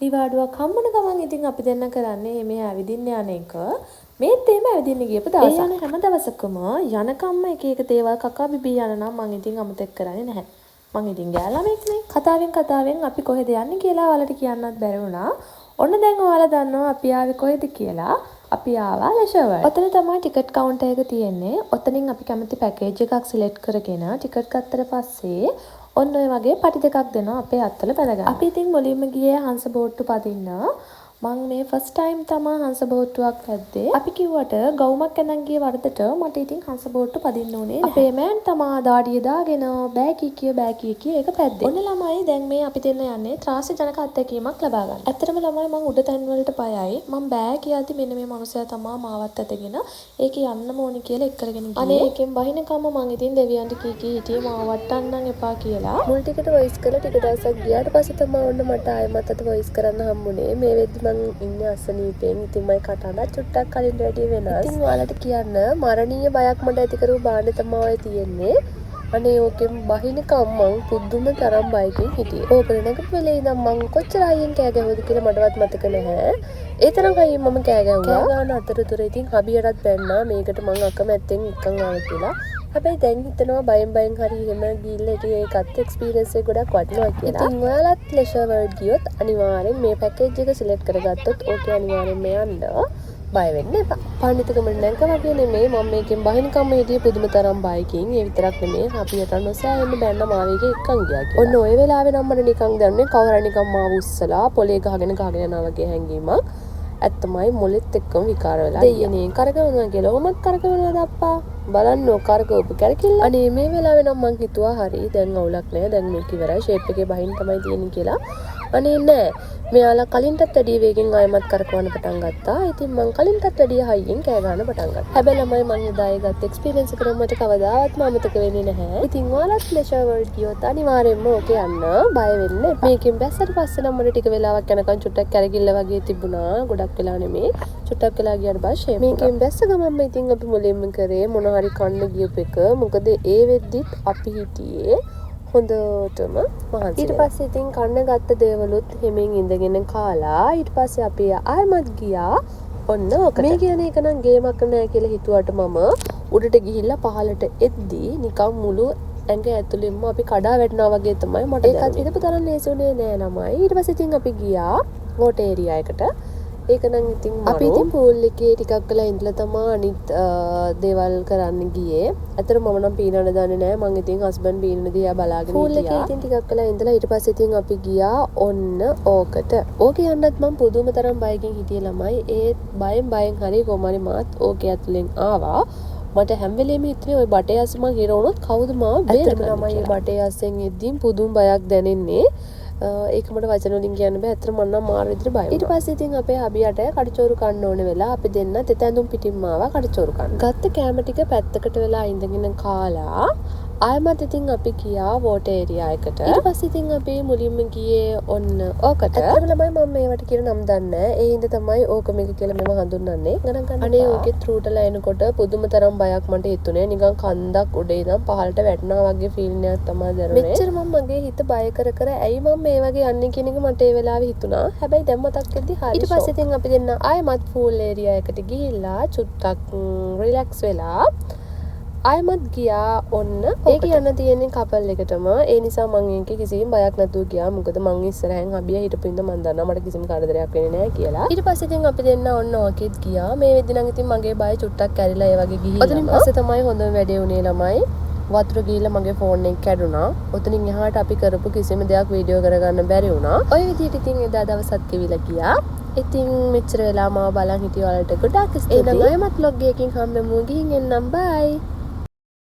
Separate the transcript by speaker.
Speaker 1: නිවාඩුවක් හම්බුන ගමන් ඉතින් අපි දෙන්න කරන්නේ මේ ඇවිදින්න යන එක. මේත් එහෙම ඇවිදින්න ගියපු දවසක්. ඒ යන හැම දවසකම යනකම්ම එක එක දේවල් කකා බිබී යන නම් මං ඉතින් අමතක කරන්නේ නැහැ. මං ඉතින් ගෑලාමෙක් නේ. කතාවෙන් අපි කොහෙද යන්නේ කියලා ඔයාලට කියන්නත් බැරි වුණා. ඔන්න දැන් ඔයාලා දන්නවා අපි ආවේ කොහෙද කියලා. අපි ආවා ලෙෂර් වර්ල්ඩ්. ඔතන තමයි ටිකට් කවුන්ටර් එක තියෙන්නේ. ඔතනින් අපි කැමති පැකේජ් එකක් සිලෙක්ට් කරගෙන ටිකට් ගත්තට පස්සේ ඔන්න ඔය වගේ පටි දෙකක් දෙනවා අපේ අත්වල බැඳගන්න. අපි ඉතින් මුලින්ම ගියේ හංස බෝට්ටු පදින්න. මං මේ ෆස්ට් ටයිම් තමයි හංස බෝට්ටුවක් පැද්දේ. අපි කිව්වට ගවුමක් ඇඳන් ගිය වරදට මට ඉතින් හංස බෝට්ටු පදින්න උනේ නැහැ. අපේ මෑන් තමා දාඩිය දාගෙන බෑ කී ඒක පැද්දේ. ඔන්න ළමයි දැන් මේ අපි දෙන්න යන්නේ ත්‍රාසජනක අත්දැකීමක් ලබා ගන්න. ඇත්තටම ළමයි මං උඩ තැන් වලට බයයි. මං බෑ කියද්දි මෙන්න මේ මනුස්සයා තමා මාවත් ඇදගෙන ඒක යන්නම ඕනි කියලා එක් කරගෙන ගියේ. අනේ එකෙන් බහිනකම මං ඉතින් දෙවියන්ට කී හිටියේ මාව වට්ටන්නම් එපා කියලා. මුල් ටිකට වොයිස් කරලා ටික දවසක් ගියාට පස්සේ තමයි ඔන්න මට ආයෙමත් අත වොයිස් කරන්න හම්බුනේ. මේ වෙද්දි මං ඉන්නේ අසනීපෙන්. ඉතින් මයි කටහඬ චුට්ටක් කලින් වැඩි වෙනස්. ඉතින් ඔයාලට කියන්න මරණීය බයක් මට ඇති කරපු බාණ්ඩ තමයි තියෙන්නේ. අනේ ඕකෙන් බහිනකම් මං පුදුම තරම් බයකින් හිටියේ. ඕකේ නැගපු වෙලේ ඉඳන් මං කොච්චර හයියෙන් කෑ ගැහුවද කියලා මටවත් මතක නැහැ. ඒ තරම් හයියෙන් මම කෑ ගැහුවා. කෑ ගන්න අතරතුර ඉතින් හබියටත් බැන්නා මේකට මං අකමැත්තෙන් එක්කන් ආවා කියලා. හැබැයි දැන් හිතනවා බයෙන් හරි එහෙම ගිහිල්ලා ඒකත් එක්ස්පීරියන්ස් එක ගොඩක් වටිනවා කියලා. ඉතින් ඔයාලත් ලෙෂර් වර්ල්ඩ් ගියොත් අනිවාර්යෙන් මේ පැකේජ් එක සිලෙක්ට් කරගත්තොත් ඕකේ අනිවාර්යෙන්ම යන්න. බය වෙන්න එපා. පඬිතුකම නැංක වගේ නෙමෙයි මම මේකෙන් බහිනකම් හිටියේ පුදුම තරම් බයකින්. ඒ විතරක් නෙමෙයි අපියට නොසෑහෙන්න බැන්න මාව එකේ එක්කන් ගියා කියලා. ඔන්න ඔය වෙලාවේ නම් මට නිකන් දැනුනේ කවුරු නිකන් මාව උස්සලා පොලේ ගහගෙන යනවා වගේ හැංගීමක්. ඇත්තමයි මොලෙත් එක්කම විකාර වෙලා. දෙයනේ කරකවනවා කියලා. ඔහොමත් කරකවනවාද අප්පා? බලන්න කරකවපු කැරකිල්ල. අනේ මේ වෙලාවේ නම් මං හිතුවා හරි දැන් අවුලක් නෑ. දැන් මේක ඉවරයි. ෂේප් එකේ බහින්න තමයි තියෙන්නේ කියලා. අනේ නෑ. මෙයාලා කලින්ටත් වැඩිය වේගෙන් ආයමත් කරකවන්න පටන් ගත්තා. ඉතින් මං කලින්ටත් වැඩිය හයියෙන් කෑ ගන්න පටන් ගත්තා. හැබැයි ළමයි මං එදා ඒ ගත්ත එක්ස්පීරියන්ස් එක නම් මට කවදාවත් අමතක වෙන්නේ නැහැ. ඉතින් ඔයාලත් ලෙෂර් වර්ල්ඩ් ගියොත් අනිවාර්යෙන්ම ඕකේ යන්න. බය වෙන්න එපා. මේකෙන් බැස්සට පස්සේ නම් මට ටික වෙලාවක් යනකම් චුට්ටක් කැරකිල්ල වගේ තිබුණා. ගොඩක් වෙලා නෙමේ. චුට්ටක් වෙලා ගියාට පස්සේ මේකෙන් බැස්ස ගමන්ම ඉතින් අපි මුලින්ම කරේ මොන හරි කන්න ගියපු එක. මොකද ඒ වෙද්දිත් අපි හිටියේ හොඳටම මහන්සි. ඊට පස්සේ ඉතින් කන්න ගත්ත දේවලුත් හිමින් ඉඳගෙන කාලා ඊට පස්සේ අපි ආයෙමත් ගියා ඔන්න ඕකට. මේ කියන එක නම් ගේමක් නෑ කියලා හිතුවට මම උඩට ගිහිල්ලා පහලට එද්දී නිකන් මුළු ඇඟ ඇතුළෙන්ම අපි කඩා වැටෙනවා වගේ තමයි මට ඒකත් හිතපු තරම් ලේසිුනේ නෑ ළමයි. ඊට පස්සේ ඉතින් අපි ගියා වෝටර් ඒරියා එකට. ඒක නම් ඉතින් අපි ඉතින් පූල් එකේ ටිකක් වෙලා ඉඳලා තමයි අනිත් දේවල් කරන්න ගියේ. අතන මම නම් පීනන්න දන්නේ නැහැ. මං ඉතින් හස්බන්ඩ් පීනන දිහා බලාගෙන හිටියා. පූල් එකේ ඉතින් ටිකක් වෙලා ඉඳලා ඊට පස්සේ ඉතින් අපි ගියා ඔන්න ඕකට. ඕකේ යන්නත් මම පුදුම තරම් බයකින් හිටියේ ළමයි. ඒත් බයෙන් හරි කොහමරි මාත් ඕකේ ඇතුලෙන් ආවා. මට හැම වෙලේම හිතුනේ ওই බටේ අස්සේ මං හිර වුණොත් කවුද මාව බේරගන්නේ කියලා. ළමයි බටේ අස්සෙන් එද්දීන් පුදුම බයක් දැනෙන්නේ. ඒක මට වචන වලින් කියන්න බෑ. ඇත්තට මම නම් මාර විදිහට බය වුණා. ඊට පස්සේ ඉතින් අපේ හබියට කඩචෝරු කන්න ඕන වෙලා අපි දෙන්න තෙතැඳුම් පිටින්ම ආවා කඩචෝරු කන්න. ගත්ත කැම ටික පැත්තකට වෙලා ඉඳගෙන කාලා ආයෙමත් ඉතින් අපි ගියා වෝටර් ඒරියා එකට. ඊට පස්සේ ඉතින් අපි මුලින්ම ගියේ ඔන්න ඕකට. ඇත්තටම ළමයි මම මේවට කියන නම් දන්නේ නැහැ. ඒ හින්දා තමයි ඕක මේක කියලා මම හඳුන්වන්නේ. ගණන් ගන්න. අනේ ඕකේ ත්‍රූටලා එනකොට පුදුම තරම් බයක් මට හිතුනේ. නිකන් කන්දක් උඩ ඉඳන් පහළට වැටෙනවා වගේ ෆීලින් එකක් තමයි දැනුනේ. මෙච්චර මම මගේ හිත බය කර ඇයි මම මේ වගේ යන්නේ කියන එක මට ඒ වෙලාවේ හිතුණා. හැබැයි දැන් මතක් වෙද්දි හරි. ඊට පස්සේ ඉතින් අපි දෙන්න ආයෙමත් පූල් ඒරියා එකට ගිහිල්ලා චුට්ටක් රිලැක්ස් වෙලා ආයෙමත් ගියා ඔන්න ඒක යන්න තියෙන්නේ කපල් එකටම. ඒ නිසා මම ඒකේ කිසිම බයක් නැතුව ගියා. මොකද මං ඉස්සරහෙන් හබිය හිටපු ඉඳ මං දන්නවා මට කිසිම කරදරයක් වෙන්නේ නැහැ කියලා. ඊට පස්සේ ඉතින් අපි දෙන්න ඔන්න ඕකෙත් ගියා. මේ වෙද්දි නම් ඉතින් මගේ බය චුට්ටක් කැරිලා ඒ වගේ ගිහිල්ලා. ඔතනින් පස්සේ තමයි හොඳම වැඩේ උනේ ළමයි. වතුර ගිහිල්ලා මගේ ෆෝන් එක කැඩුනා. ඔතනින් එහාට අපි කරපු කිසිම දෙයක් වීඩියෝ කරගන්න බැරි වුණා. ඔය විදිහට ඉතින් එදා දවසත් ගෙවිලා ගියා. ඉතින් මෙච්චර වෙලා මාව බලන් හිටිය ඔයාලට ගොඩාක් ස්තුතියි. එහෙනම් ආයෙමත් vlog එකකින් හම්බෙමු. ගිහින් එන්නම්. බයි.